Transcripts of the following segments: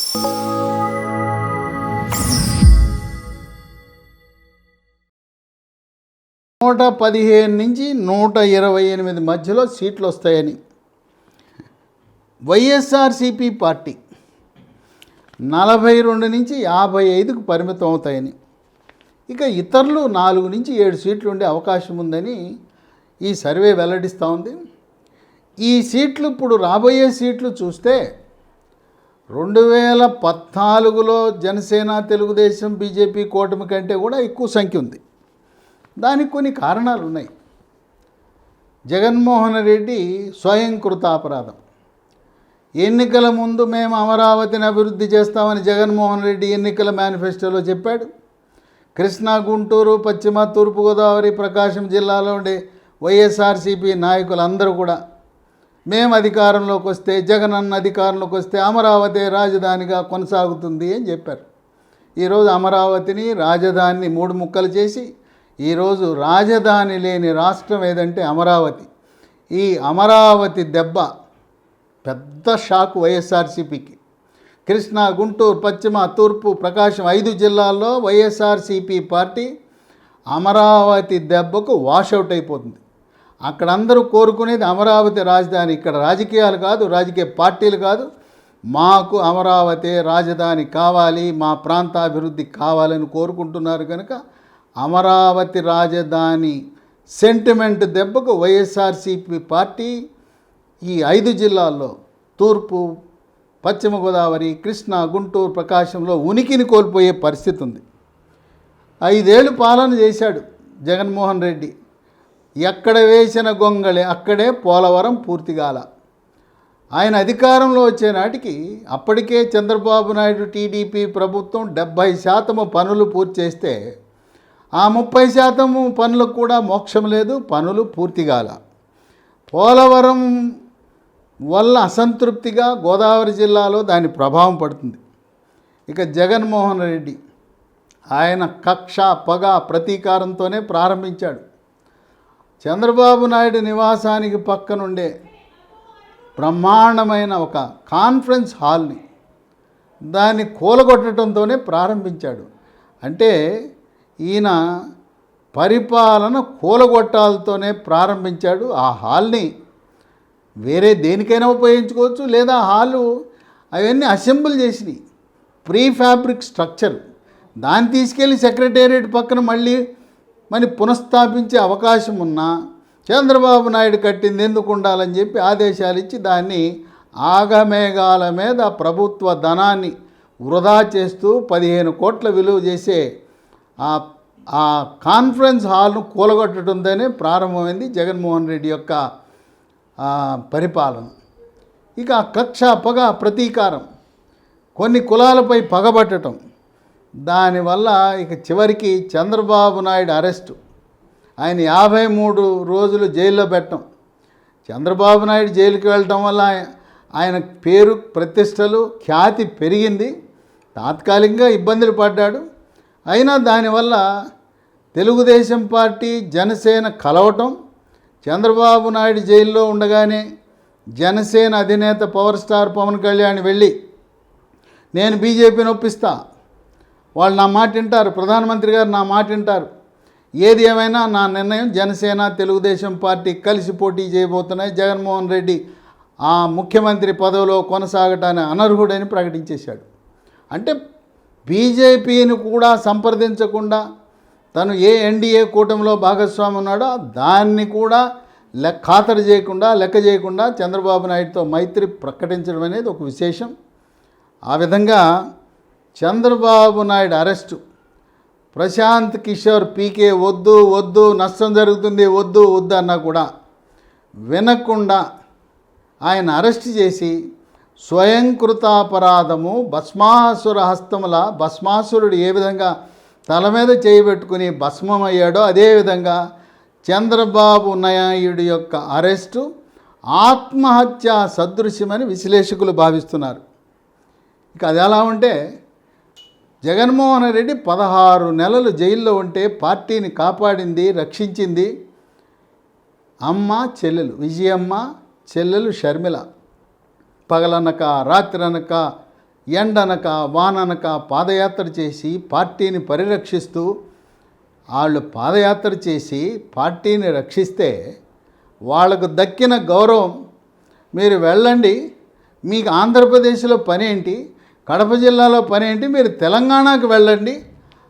(115) నుంచి 128 మధ్యలో సీట్లు వస్తాయని వైఎస్ఆర్సీపీ పార్టీ 42 నుంచి 55కు పరిమితం అవుతాయని, ఇక ఇతరులు 4 నుంచి 7 సీట్లు ఉండే అవకాశం ఉందని ఈ సర్వే వెల్లడిస్తూ ఉంది. ఈ సీట్లు ఇప్పుడు రాబోయే సీట్లు చూస్తే 2014లో జనసేన, తెలుగుదేశం, బీజేపీ కూటమి కంటే కూడా ఎక్కువ సంఖ్య ఉంది. దానికి కొన్ని కారణాలు ఉన్నాయి. జగన్మోహన్ రెడ్డి స్వయంకృతాపరాధం. ఎన్నికల ముందు మేము అమరావతిని అభివృద్ధి చేస్తామని జగన్మోహన్ రెడ్డి ఎన్నికల మేనిఫెస్టోలో చెప్పాడు. కృష్ణా, గుంటూరు, పశ్చిమ, తూర్పుగోదావరి, ప్రకాశం జిల్లాలో ఉండే వైఎస్ఆర్సీపీ నాయకులందరూ కూడా మేము అధికారంలోకి వస్తే, జగనన్న అధికారంలోకి వస్తే అమరావతి రాజధానిగా కొనసాగుతుంది అని చెప్పారు. ఈరోజు అమరావతిని రాజధానిని 3 ముక్కలు చేసి ఈరోజు రాజధాని లేని రాష్ట్రం ఏదంటే అమరావతి. ఈ అమరావతి దెబ్బ పెద్ద షాక్ వైఎస్ఆర్సీపీకి. కృష్ణా, గుంటూరు, పశ్చిమ, తూర్పు, ప్రకాశం 5 జిల్లాల్లో వైఎస్ఆర్సీపీ పార్టీ అమరావతి దెబ్బకు వాషౌట్ అయిపోతుంది. అక్కడ అందరూ కోరుకునేది అమరావతి రాజధాని. ఇక్కడ రాజకీయాలు కాదు, రాజకీయ పార్టీలు కాదు, మాకు అమరావతి రాజధాని కావాలి, మా ప్రాంతాభివృద్ధి కావాలని కోరుకుంటున్నారు. కనుక అమరావతి రాజధాని సెంటిమెంట్ దెబ్బకు వైఎస్ఆర్సీపీ పార్టీ ఈ 5 జిల్లాల్లో తూర్పు, పశ్చిమ గోదావరి, కృష్ణా, గుంటూరు, ప్రకాశంలో ఉనికిని కోల్పోయే పరిస్థితి ఉంది. 5 ఏళ్ళు పాలన చేశాడు జగన్మోహన్ రెడ్డి. ఎక్కడ వేసిన గొంగళి అక్కడే పోలవరం పూర్తిగాల. ఆయన అధికారంలో వచ్చే నాటికి అప్పటికే చంద్రబాబు నాయుడు టీడీపీ ప్రభుత్వం 70% పనులు పూర్తి చేస్తే ఆ 30% పనులకు కూడా మోక్షం లేదు, పనులు పూర్తిగాల. పోలవరం వల్ల అసంతృప్తిగా గోదావరి జిల్లాలో దాని ప్రభావం పడుతుంది. ఇక జగన్మోహన్ రెడ్డి ఆయన కక్ష, పగ, ప్రతీకారంతోనే ప్రారంభించాడు. చంద్రబాబు నాయుడు నివాసానికి పక్కనుండే బ్రహ్మాండమైన ఒక కాన్ఫరెన్స్ హాల్ని దాన్ని కూలగొట్టడంతోనే ప్రారంభించాడు. అంటే ఈయన పరిపాలన కూలగొట్టాలతోనే ప్రారంభించాడు. ఆ హాల్ని వేరే దేనికైనా ఉపయోగించుకోవచ్చు, లేదా హాలు అవన్నీ అసెంబుల్ చేసినాయి, ప్రీ ఫ్యాబ్రిక్ స్ట్రక్చర్. దాన్ని తీసుకెళ్ళి సెక్రటేరియట్ పక్కన మళ్ళీ పునఃస్థాపించే అవకాశం ఉన్నా చంద్రబాబు నాయుడు కట్టింది ఎందుకు ఉండాలని చెప్పి ఆదేశాలు ఇచ్చి దాన్ని ఆగమేఘాల మీద ప్రభుత్వ ధనాన్ని వృధా చేస్తూ 15 కోట్ల విలువ చేసే ఆ కాన్ఫరెన్స్ హాల్ను కూలగొట్టడంతోనే ప్రారంభమైంది జగన్మోహన్ రెడ్డి యొక్క పరిపాలన. ఇక కక్ష, పగ, ప్రతీకారం, కొన్ని కులాలపై పగబట్టడం, దానివల్ల ఇక చివరికి చంద్రబాబు నాయుడు అరెస్టు, ఆయన 53 రోజులు జైల్లో పెట్టడం. చంద్రబాబు నాయుడు జైలుకి వెళ్ళటం వల్ల ఆయన పేరు, ప్రతిష్టలు, ఖ్యాతి పెరిగింది. తాత్కాలికంగా ఇబ్బందులు పడ్డాడు. అయినా దానివల్ల తెలుగుదేశం పార్టీ, జనసేన కలవటం, చంద్రబాబు నాయుడు జైల్లో ఉండగానే జనసేన అధినేత పవర్ స్టార్ పవన్ కళ్యాణ్ వెళ్ళి నేను బీజేపీని ఒప్పిస్తా, వాళ్ళు నా మాట వింటారు, ప్రధానమంత్రి గారు నా మాట వింటారు, ఏది ఏమైనా నా నిర్ణయం, జనసేన, తెలుగుదేశం పార్టీ కలిసి పోటీ చేయబోతున్నాయి, జగన్మోహన్ రెడ్డి ఆ ముఖ్యమంత్రి పదవిలో కొనసాగటానికి అనర్హుడని ప్రకటించేశాడు. అంటే బీజేపీని కూడా సంప్రదించకుండా తను ఏ ఎన్డీఏ కూటమిలో భాగస్వామి ఉన్నాడో దాన్ని కూడా ఖాతరు చేయకుండా, లెక్క చేయకుండా చంద్రబాబు నాయుడుతో మైత్రి ప్రకటించడం అనేది ఒక విశేషం. ఆ విధంగా చంద్రబాబు నాయుడు అరెస్టు, ప్రశాంత్ కిషోర్ పీకే వద్దు వద్దు, నష్టం జరుగుతుంది, వద్దు వద్దు అన్నా కూడా వినకుండా ఆయన అరెస్ట్ చేసి స్వయంకృతాపరాధము, భస్మాసుర హస్తముల, భస్మాసురుడు ఏ విధంగా తల మీద చేయబెట్టుకుని భస్మమయ్యాడో అదేవిధంగా చంద్రబాబు నాయుడు యొక్క అరెస్టు ఆత్మహత్య సదృశ్యమని విశ్లేషకులు భావిస్తున్నారు. ఇక అది ఎలా ఉంటే జగన్మోహన్ రెడ్డి 16 నెలలు జైల్లో ఉంటే పార్టీని కాపాడింది, రక్షించింది అమ్మ, చెల్లెలు విజయమ్మ, చెల్లెలు షర్మిల. పగలనక రాత్రనక ఎండనక వాననక పాదయాత్ర చేసి పార్టీని పరిరక్షిస్తూ వాళ్ళు పాదయాత్ర చేసి పార్టీని రక్షిస్తే వాళ్ళకు దక్కిన గౌరవం, మీరు వెళ్ళండి, మీకు ఆంధ్రప్రదేశ్లో పనేంటి, కడప జిల్లాలో పనేంటి, మీరు తెలంగాణకు వెళ్ళండి,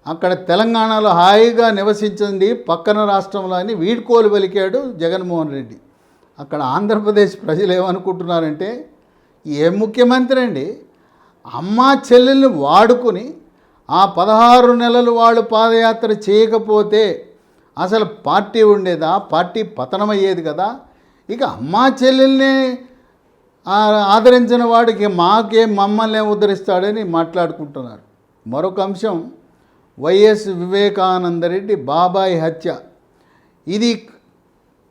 అక్కడ తెలంగాణలో హాయిగా నివసించండి పక్కన రాష్ట్రంలో అని వీడ్కోలు పలికాడు జగన్మోహన్ రెడ్డి. అక్కడ ఆంధ్రప్రదేశ్ ప్రజలు ఏమనుకుంటున్నారంటే, ఏ ముఖ్యమంత్రి అండి, అమ్మా చెల్లెల్ని వాడుకుని ఆ 16 నెలలు వాళ్ళు పాదయాత్ర చేయకపోతే అసలు పార్టీ ఉండేదా, పార్టీ పతనమయ్యేది కదా. ఇక అమ్మా చెల్లెల్ని ఆదరించిన వాడికి మమ్మల్ని ఉద్ధరిస్తాడని మాట్లాడుకుంటున్నారు. మరొక అంశం, వైఎస్ వివేకానందరెడ్డి బాబాయ్ హత్య. ఇది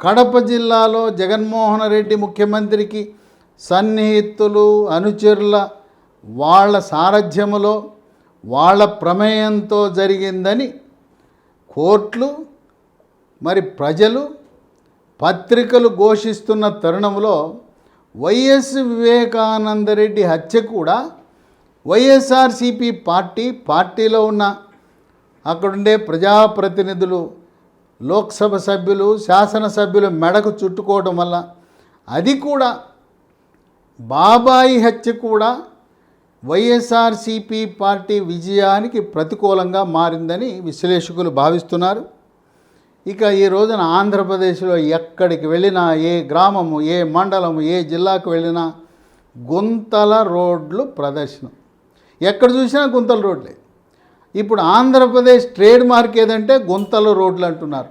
కడప జిల్లాలో జగన్మోహన్ రెడ్డి ముఖ్యమంత్రికి సన్నిహితులు, అనుచరుల వాళ్ళ సారథ్యములో వాళ్ళ ప్రమేయంతో జరిగిందని కోర్టులు, మరి ప్రజలు, పత్రికలు ఘోషిస్తున్న తరుణంలో వైఎస్ వివేకానందరెడ్డి హత్య కూడా వైఎస్ఆర్సీపీ పార్టీలో ఉన్న అక్కడుండే ప్రజాప్రతినిధులు, లోక్సభ సభ్యులు, శాసనసభ్యులు మెడకు చుట్టుకోవడం వల్ల, అది కూడా బాబాయి హత్య కూడా వైఎస్ఆర్సీపీ పార్టీ విజయానికి ప్రతికూలంగా మారిందని విశ్లేషకులు భావిస్తున్నారు. ఇక ఈ రోజున ఆంధ్రప్రదేశ్లో ఎక్కడికి వెళ్ళినా, ఏ గ్రామము, ఏ మండలము, ఏ జిల్లాకు వెళ్ళినా గుంతల రోడ్లు ప్రదర్శనం. ఎక్కడ చూసినా గుంతల రోడ్లే. ఇప్పుడు ఆంధ్రప్రదేశ్ ట్రేడ్ మార్క్ ఏదంటే గుంతల రోడ్లు అంటున్నారు.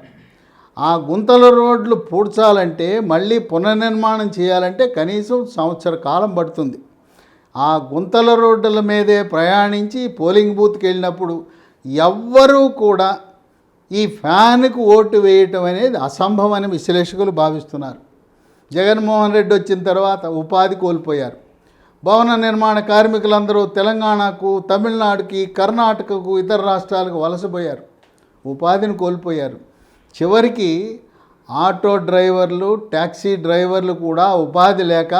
ఆ గుంతల రోడ్లు పూడ్చాలంటే, మళ్ళీ పునర్నిర్మాణం చేయాలంటే కనీసం సంవత్సర కాలం పడుతుంది. ఆ గుంతల రోడ్ల మీదే ప్రయాణించి పోలింగ్ బూత్కి వెళ్ళినప్పుడు ఎవ్వరూ కూడా ఈ ఫ్యాన్కు ఓటు వేయటం అనేది అసంభవమని విశ్లేషకులు భావిస్తున్నారు. జగన్మోహన్ రెడ్డి వచ్చిన తర్వాత ఉపాధి కోల్పోయారు. భవన నిర్మాణ కార్మికులందరూ తెలంగాణకు, తమిళనాడుకి, కర్ణాటకకు, ఇతర రాష్ట్రాలకు వలసపోయారు, ఉపాధిని కోల్పోయారు. చివరికి ఆటో డ్రైవర్లు, ట్యాక్సీ డ్రైవర్లు కూడా ఉపాధి లేక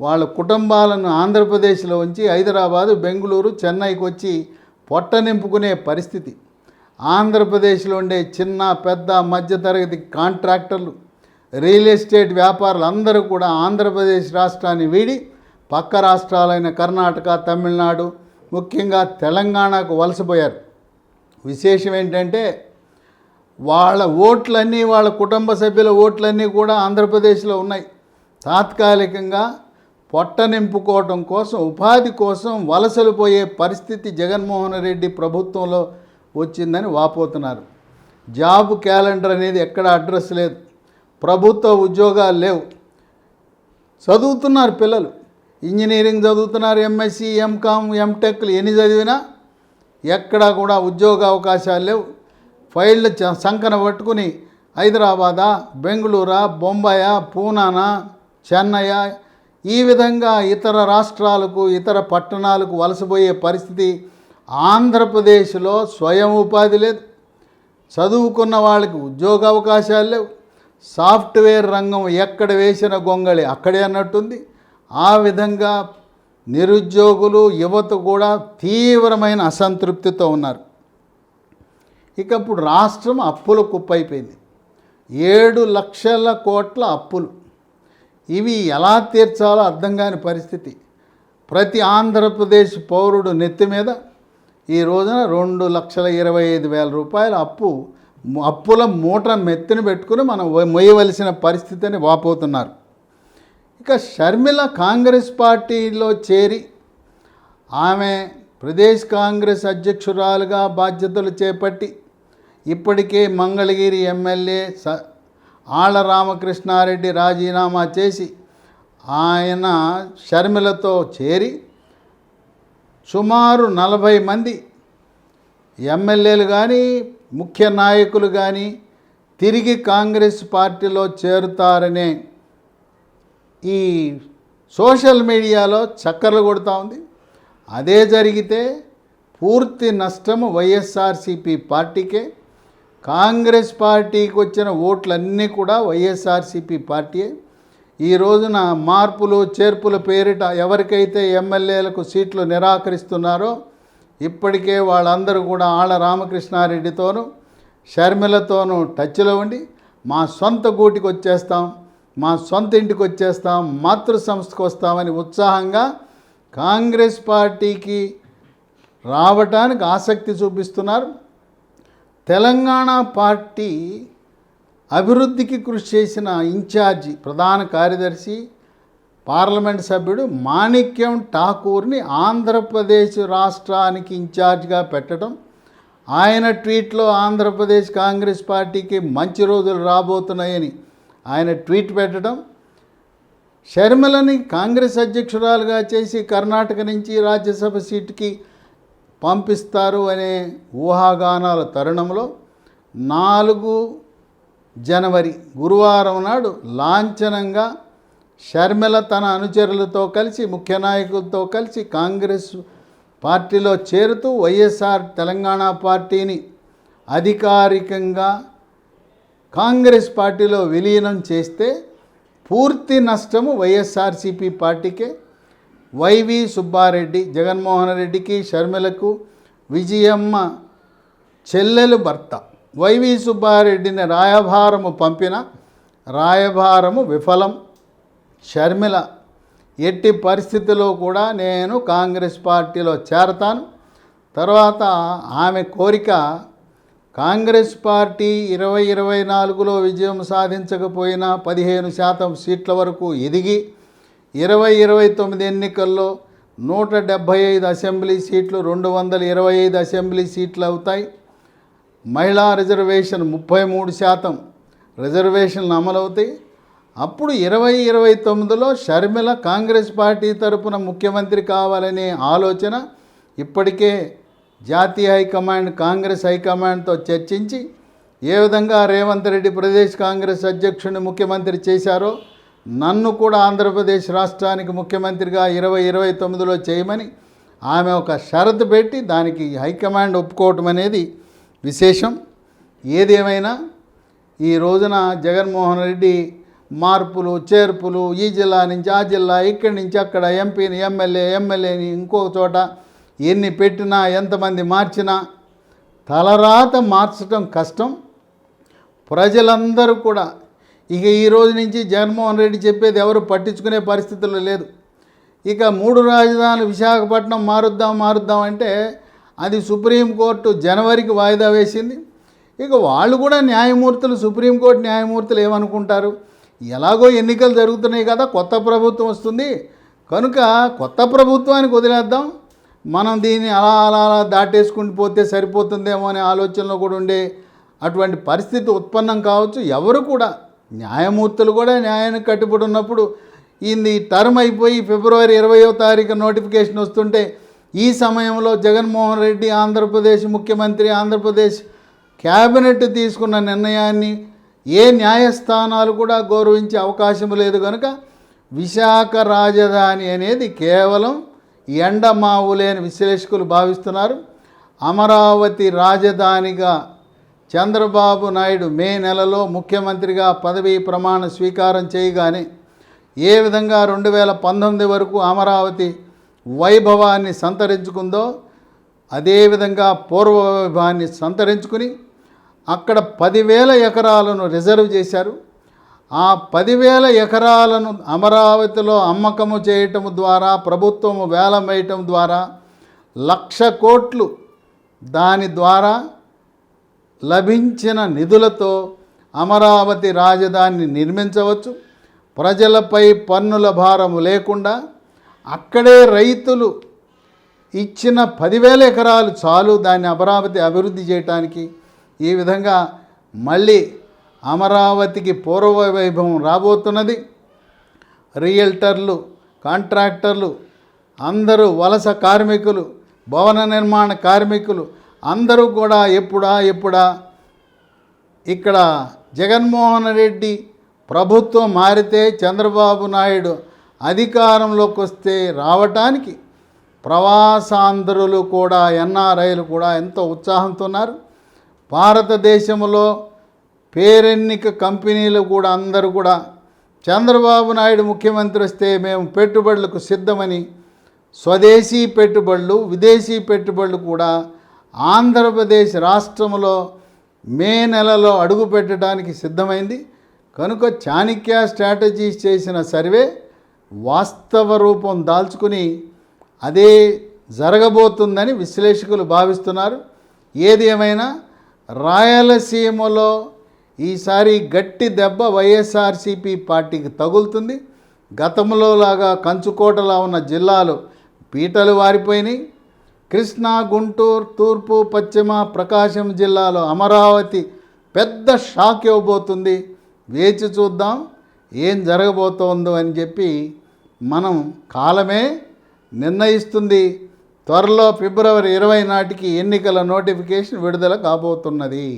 వాళ్ళ కుటుంబాలను ఆంధ్రప్రదేశ్లో ఉంచి హైదరాబాదు, బెంగళూరు, చెన్నైకి వచ్చి పొట్ట నింపుకునే పరిస్థితి. ఆంధ్రప్రదేశ్లో ఉండే చిన్న, పెద్ద, మధ్యతరగతి కాంట్రాక్టర్లు, రియల్ ఎస్టేట్ వ్యాపారులు అందరూ కూడా ఆంధ్రప్రదేశ్ రాష్ట్రాన్ని వీడి పక్క రాష్ట్రాలైన కర్ణాటక, తమిళనాడు, ముఖ్యంగా తెలంగాణకు వలసపోయారు. విశేషం ఏంటంటే వాళ్ళ ఓట్లన్నీ, వాళ్ళ కుటుంబ సభ్యుల ఓట్లన్నీ కూడా ఆంధ్రప్రదేశ్లో ఉన్నాయి. తాత్కాలికంగా పొట్ట నింపుకోవటం కోసం, ఉపాధి కోసం వలసలు పోయే పరిస్థితి జగన్మోహన్ రెడ్డి ప్రభుత్వంలో వచ్చిందని వాపోతున్నారు. జాబ్ క్యాలెండర్ అనేది ఎక్కడ అడ్రస్ లేదు, ప్రభుత్వ ఉద్యోగాలు లేవు. చదువుతున్నారు పిల్లలు, ఇంజనీరింగ్ చదువుతున్నారు, ఎంఎస్సి, ఎంకామ్, ఎంటెక్లు ఎన్ని చదివినా ఎక్కడా కూడా ఉద్యోగ అవకాశాలు లేవు. ఫైళ్ళు సంకన పట్టుకుని హైదరాబాదా, బెంగళూరా, బొంబాయా, పూనానా, చెన్నయ్య, ఈ విధంగా ఇతర రాష్ట్రాలకు, ఇతర పట్టణాలకు వలసపోయే పరిస్థితి. ఆంధ్రప్రదేశ్లో స్వయం ఉపాధి లేదు, చదువుకున్న వాళ్ళకి ఉద్యోగ అవకాశాలు లేవు. సాఫ్ట్వేర్ రంగం ఎక్కడ వేసిన గొంగళి అక్కడే అన్నట్టుంది. ఆ విధంగా నిరుద్యోగులు, యువత కూడా తీవ్రమైన అసంతృప్తితో ఉన్నారు. ఇక ఇప్పుడు రాష్ట్రం అప్పుల కుప్పైపోయింది. 7 లక్షల కోట్ల అప్పులు. ఇవి ఎలా తీర్చాలో అర్థం కాని పరిస్థితి. ప్రతి ఆంధ్రప్రదేశ్ పౌరుడు నెత్తి మీద ఈ రోజున 2,25,000 రూపాయల అప్పుల మూట మెత్తిన పెట్టుకుని మనం మొయ్యవలసిన పరిస్థితి అని వాపోతున్నారు. ఇక షర్మిల కాంగ్రెస్ పార్టీలో చేరి ఆమె ప్రదేశ్ కాంగ్రెస్ అధ్యక్షురాలుగా బాధ్యతలు చేపట్టి ఇప్పటికే మంగళగిరి ఎమ్మెల్యే ఆళ్ల రామకృష్ణారెడ్డి రాజీనామా చేసి ఆయన షర్మిలతో చేరి సుమారు 40 మంది ఎమ్మెల్యేలు కానీ, ముఖ్య నాయకులు కానీ తిరిగి కాంగ్రెస్ పార్టీలో చేరుతారనే ఈ సోషల్ మీడియాలో చక్కర్లు కొడుతూ ఉంది. అదే జరిగితే పూర్తి నష్టము వైఎస్ఆర్సీపీ పార్టీకే. కాంగ్రెస్ పార్టీకి వచ్చిన ఓట్లన్నీ కూడా వైఎస్ఆర్సీపీ పార్టీయే. ఈ రోజున మార్పులు చేర్పుల పేరిట ఎవరికైతే ఎమ్మెల్యేలకు సీట్లు నిరాకరిస్తున్నారో ఇప్పటికే వాళ్ళందరూ కూడా ఆళ్ళ రామకృష్ణారెడ్డితోనూ షర్మిలతోనూ టచ్లో ఉండి మా సొంత గూటికి వచ్చేస్తాం, మా సొంత ఇంటికి వచ్చేస్తాం, మాతృ సంస్థకు వస్తామని ఉత్సాహంగా కాంగ్రెస్ పార్టీకి రావటానికి ఆసక్తి చూపిస్తున్నారు. తెలంగాణ పార్టీ అభివృద్ధికి కృషి చేసిన ఇన్ఛార్జి ప్రధాన కార్యదర్శి పార్లమెంట్ సభ్యుడు మాణిక్యం ఠాకూర్ని ఆంధ్రప్రదేశ్ రాష్ట్రానికి ఇన్ఛార్జిగా పెట్టడం, ఆయన ట్వీట్లో ఆంధ్రప్రదేశ్ కాంగ్రెస్ పార్టీకి మంచి రోజులు రాబోతున్నాయని ఆయన ట్వీట్ పెట్టడం, షర్మిలని కాంగ్రెస్ అధ్యక్షురాలుగా చేసి కర్ణాటక నుంచి రాజ్యసభ సీటుకి పంపిస్తారు అనే ఊహాగానాల తరుణంలో 4 జనవరి గురువారం నాడు లాంఛనంగా షర్మిల తన అనుచరులతో కలిసి ముఖ్య నాయకులతో కలిసి కాంగ్రెస్ పార్టీలో చేరుతూ వైఎస్ఆర్ తెలంగాణ పార్టీని అధికారికంగా కాంగ్రెస్ పార్టీలో విలీనం చేస్తే పూర్తి నష్టము వైఎస్ఆర్సీపీ పార్టీకే. వైవి సుబ్బారెడ్డి జగన్మోహన్ రెడ్డికి షర్మిలకు విజయమ్మ చెల్లెలు భర్త వైవి సుబ్బారెడ్డిని రాయభారము పంపిన రాయభారము విఫలం. షర్మిల ఎట్టి పరిస్థితుల్లో కూడా నేను కాంగ్రెస్ పార్టీలో చేరతాను. తర్వాత ఆమె కోరిక కాంగ్రెస్ పార్టీ 2024లో విజయం సాధించకపోయినా 15% సీట్ల వరకు ఎదిగి 2029 ఎన్నికల్లో 175 అసెంబ్లీ సీట్లు 225 అసెంబ్లీ సీట్లు అవుతాయి. మహిళా రిజర్వేషన్ 33% రిజర్వేషన్లు అమలవుతాయి. అప్పుడు 2029లో షర్మిల కాంగ్రెస్ పార్టీ తరపున ముఖ్యమంత్రి కావాలనే ఆలోచన ఇప్పటికే జాతీయ హైకమాండ్ కాంగ్రెస్ హైకమాండ్తో చర్చించి ఏ విధంగా రేవంత్ రెడ్డి ప్రదేశ్ కాంగ్రెస్ అధ్యక్షుడిని ముఖ్యమంత్రి చేశారో నన్ను కూడా ఆంధ్రప్రదేశ్ రాష్ట్రానికి ముఖ్యమంత్రిగా 2029లో చేయమని ఆమె ఒక షరతు పెట్టి దానికి హైకమాండ్ ఒప్పుకోవటం అనేది విశేషం. ఏదేమైనా ఈ రోజున జగన్మోహన్ రెడ్డి మార్పులు చేర్పులు ఈ జిల్లా నుంచి ఆ జిల్లా ఇక్కడి నుంచి అక్కడ ఎంపీని ఎమ్మెల్యేని ఇంకొక చోట ఎన్ని పెట్టినా ఎంతమంది మార్చినా తలరాత మార్చడం కష్టం. ప్రజలందరూ కూడా ఇక ఈ రోజు నుంచి జగన్మోహన్ రెడ్డి చెప్పేది ఎవరు పట్టించుకునే పరిస్థితుల్లో లేదు. ఇక 3 రాజధానులు విశాఖపట్నం మారుద్దాం అంటే అది సుప్రీంకోర్టు జనవరికి వాయిదా వేసింది. ఇక వాళ్ళు కూడా న్యాయమూర్తులు సుప్రీంకోర్టు న్యాయమూర్తులు ఏమనుకుంటారు, ఎలాగో ఎన్నికలు జరుగుతున్నాయి కదా, కొత్త ప్రభుత్వం వస్తుంది కనుక కొత్త ప్రభుత్వానికి వదిలేద్దాం, మనం దీన్ని అలా దాటేసుకుంటూ పోతే సరిపోతుందేమో అనే ఆలోచనలో కూడా ఉండే అటువంటి పరిస్థితి ఉత్పన్నం కావచ్చు. ఎవరు కూడా న్యాయమూర్తులు కూడా న్యాయానికి కట్టుబడి ఉన్నప్పుడు ఈ టర్మ్ అయిపోయి ఫిబ్రవరి 20వ తారీఖు నోటిఫికేషన్ వస్తుంటే ఈ సమయంలో జగన్మోహన్ రెడ్డి ఆంధ్రప్రదేశ్ ముఖ్యమంత్రి ఆంధ్రప్రదేశ్ క్యాబినెట్ తీసుకున్న నిర్ణయాన్ని ఏ న్యాయస్థానాలు కూడా గౌరవించే అవకాశం లేదు. కనుక విశాఖ రాజధాని అనేది కేవలం ఎండమావులే అని విశ్లేషకులు భావిస్తున్నారు. అమరావతి రాజధానిగా చంద్రబాబు నాయుడు మే నెలలో ముఖ్యమంత్రిగా పదవీ ప్రమాణ స్వీకారం చేయగానే ఏ విధంగా 2019 వరకు అమరావతి వైభవాన్ని సంతరించుకుందో అదేవిధంగా పూర్వ వైభవాన్ని సంతరించుకుని అక్కడ 10,000 ఎకరాలను రిజర్వ్ చేశారు. ఆ 10,000 ఎకరాలను అమరావతిలో అమ్మకము చేయటం ద్వారా ప్రభుత్వము వేలం వేయటం ద్వారా 1,00,000 కోట్లు దాని ద్వారా లభించిన నిధులతో అమరావతి రాజధానిని నిర్మించవచ్చు. ప్రజలపై పన్నుల భారము లేకుండా అక్కడే రైతులు ఇచ్చిన 10,000 ఎకరాలు చాలు దాన్ని అమరావతి అభివృద్ధి చేయటానికి. ఈ విధంగా మళ్ళీ అమరావతికి పూర్వ వైభవం రాబోతున్నది. రియల్టర్లు కాంట్రాక్టర్లు అందరూ వలస కార్మికులు భవన నిర్మాణ కార్మికులు అందరూ కూడా ఎప్పుడా ఇక్కడ జగన్మోహన్ రెడ్డి ప్రభుత్వం మారితే చంద్రబాబు నాయుడు అధికారంలోకి వస్తే రావటానికి ప్రవాసాంధ్రులు కూడా ఎన్ఆర్ఐలు కూడా ఎంతో ఉత్సాహంతో ఉన్నారు. భారతదేశంలో పేరెన్నిక కంపెనీలు కూడా అందరూ కూడా చంద్రబాబు నాయుడు ముఖ్యమంత్రి వస్తే మేము పెట్టుబడులకు సిద్ధమని స్వదేశీ పెట్టుబడులు విదేశీ పెట్టుబడులు కూడా ఆంధ్రప్రదేశ్ రాష్ట్రంలో మే నెలలో అడుగుపెట్టడానికి సిద్ధమైంది. కనుక చాణక్య స్ట్రాటజీస్ చేసిన సర్వే వాస్తవ రూపం దాల్చుకుని అదే జరగబోతుందని విశ్లేషకులు భావిస్తున్నారు. ఏది ఏమైనా రాయలసీమలో ఈసారి గట్టి దెబ్బ వైఎస్ఆర్సీపీ పార్టీకి తగులుతుంది. గతంలో లాగా కంచుకోటలా ఉన్న జిల్లాలు పీటలు వారిపోయినాయి. కృష్ణా, గుంటూరు, తూర్పు, పశ్చిమ, ప్రకాశం జిల్లాలో అమరావతి పెద్ద షాక్ ఇవ్వబోతుంది. వేచి చూద్దాం ఏం జరగబోతోందో అని చెప్పి మనం కాలమే నిర్ణయిస్తుంది. త్వరలో ఫిబ్రవరి 20 నాటికి ఎన్నికల నోటిఫికేషన్ విడుదల కాబోతున్నది.